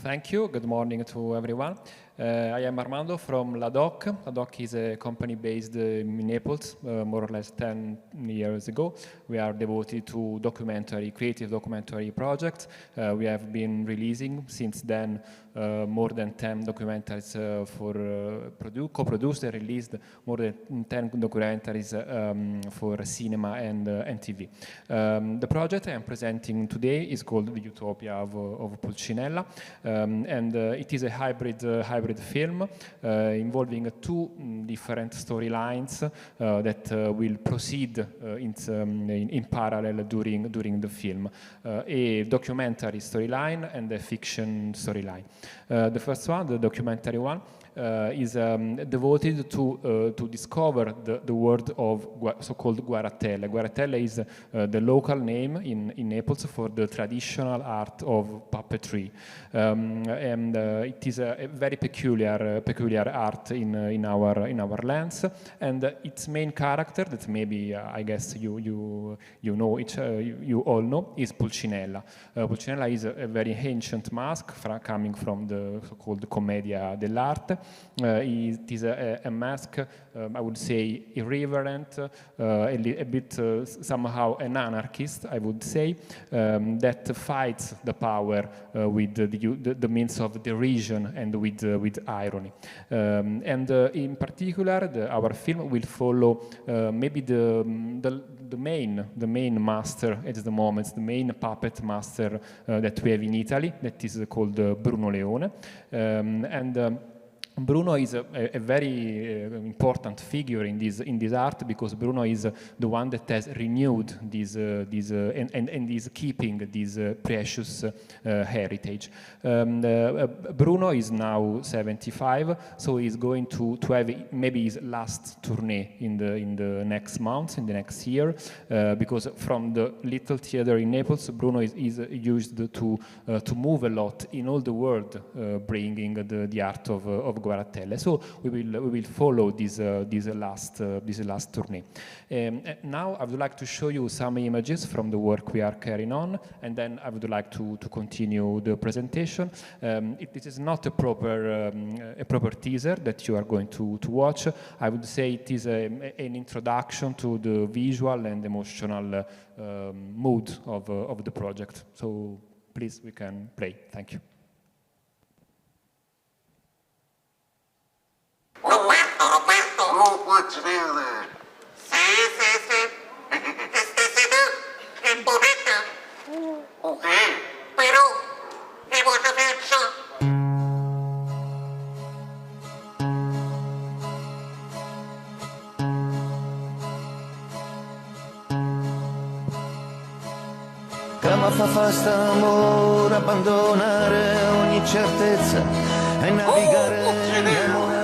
Thank you. Good morning to everyone. I am Armando from LADOC. LADOC is a company based in Naples, more or less 10 years ago. We are devoted to creative documentary projects. We have been releasing since then more than 10 documentaries co-produced and released more than 10 documentaries for cinema and TV. The project I am presenting today is called the Utopia of Pulcinella, and it is a hybrid film involving two different storylines that will proceed in parallel during the film, a documentary storyline and a fiction storyline. The first one, the documentary one, is devoted to discover the world of so-called guaratelle. Guaratelle is the local name in Naples for the traditional art of puppetry, and it is a very peculiar art in our lands. And its main character, that maybe I guess you all know, is Pulcinella. Pulcinella is a very ancient mask coming from the so-called commedia dell'arte. It is a mask, I would say, irreverent, a bit somehow an anarchist, I would say, that fights the power with the means of derision and with irony. And in particular, our film will follow maybe the main master at the moment, the main puppet master that we have in Italy, that is called Bruno Leone. Bruno is a very important figure in this art, because Bruno is the one that has renewed and is keeping this precious heritage. Bruno is now 75, so he's going to have maybe his last tournée in the next month, in the next year, because from the little theater in Naples, Bruno is used to move a lot in all the world, bringing the art of Guaratelle. So we will follow this last tournée. Now I would like to show you some images from the work we are carrying on, and then I would like to continue the presentation. It is not a proper teaser that you are going to watch. I would say it is an introduction to the visual and emotional mood of the project. So please, we can play. Thank you. Pulcinella. Sì. Stessi tu, è bonito. Ok, però, e cosa faccio? Che mi fa fasta amore, abbandonare ogni certezza e navigare nel monastero.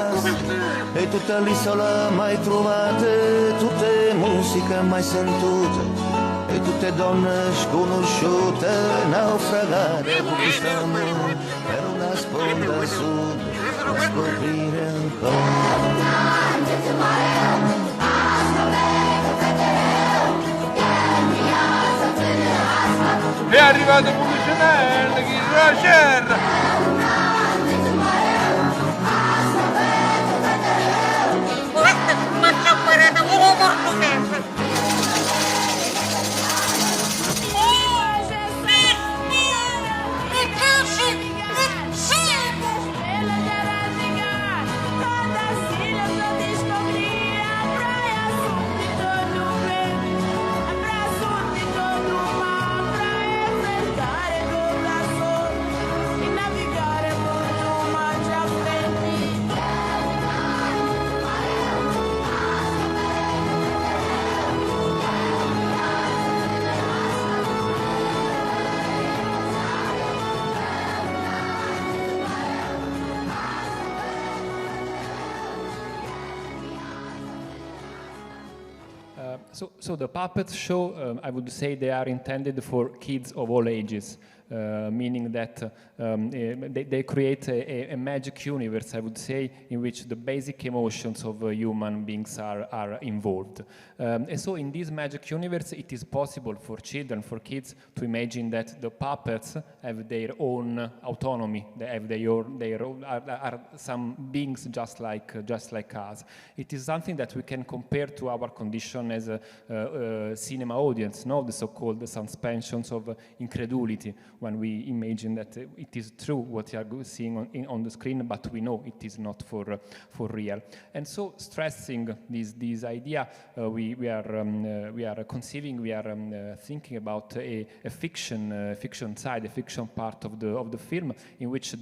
E tutta l'isola mai trovate, tutte musiche mai sentute, e tutte donne sconosciute, naufragare con quest'amore per una sponda sud, a scoprire ancora. È arrivato Pulcinella, chi la cerra! So the puppet show, I would say they are intended for kids of all ages. meaning that they create a magic universe, I would say, in which the basic emotions of human beings are involved. And so in this magic universe, it is possible for children, for kids, to imagine that the puppets have their own autonomy. They have are some beings just like us. It is something that we can compare to our condition as a cinema audience, no? The so-called suspensions of incredulity, when we imagine that it is true what you are seeing on the screen, but we know it is not for real. And so, stressing this idea, we are conceiving, we are thinking about a fiction side, a fiction part of the film, in which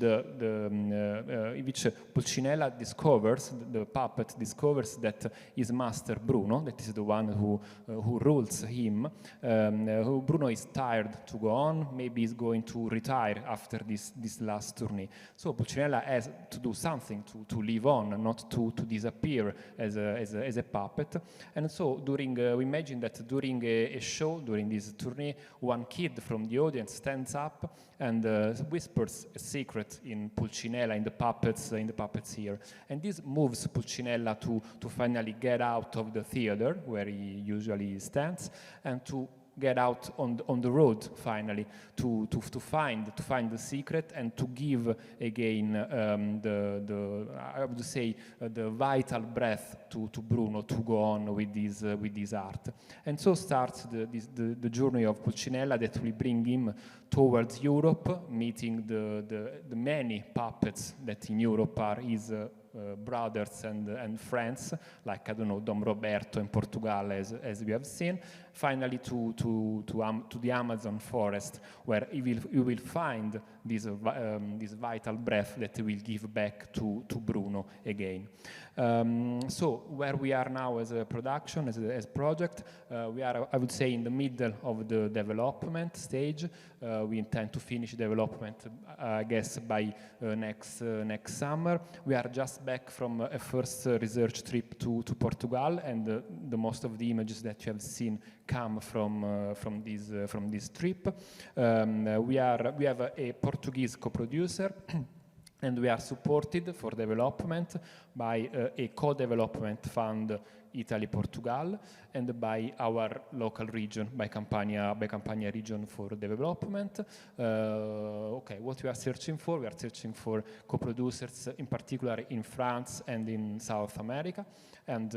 Pulcinella discovers, the puppet discovers that his master Bruno, that is the one who rules him, Bruno is tired to go on, maybe is going to retire after this last tourney. So Pulcinella has to do something to live on, not to disappear as a puppet. And so we imagine that during a show, during this tourney, one kid from the audience stands up and whispers a secret in Pulcinella, in the puppet's ear. And this moves Pulcinella to finally get out of the theater where he usually stands and to get out on the road finally to find the secret and to give again I would say the vital breath to Bruno to go on with this art. And so starts the journey of Pulcinella that will bring him towards Europe, meeting the many puppets that in Europe are his brothers and friends, like, I don't know, Dom Roberto in Portugal, as we have seen, finally to the Amazon forest, where you will find this vital breath that will give back to Bruno again. So where we are now as a production, as a project, we are, I would say, in the middle of the development stage. We intend to finish development, I guess, by next summer. We are just back from a first research trip to Portugal, and the most of the images that you have seen come from this trip. We have a Portuguese co-producer. And we are supported for development by a co-development fund, Italy-Portugal, and by our local region, by Campania region for development. Okay, what we are searching for? We are searching for co-producers, in particular in France and in South America, and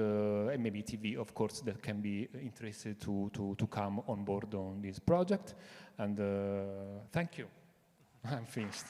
maybe TV, of course, that can be interested to come on board on this project. And thank you. I'm finished.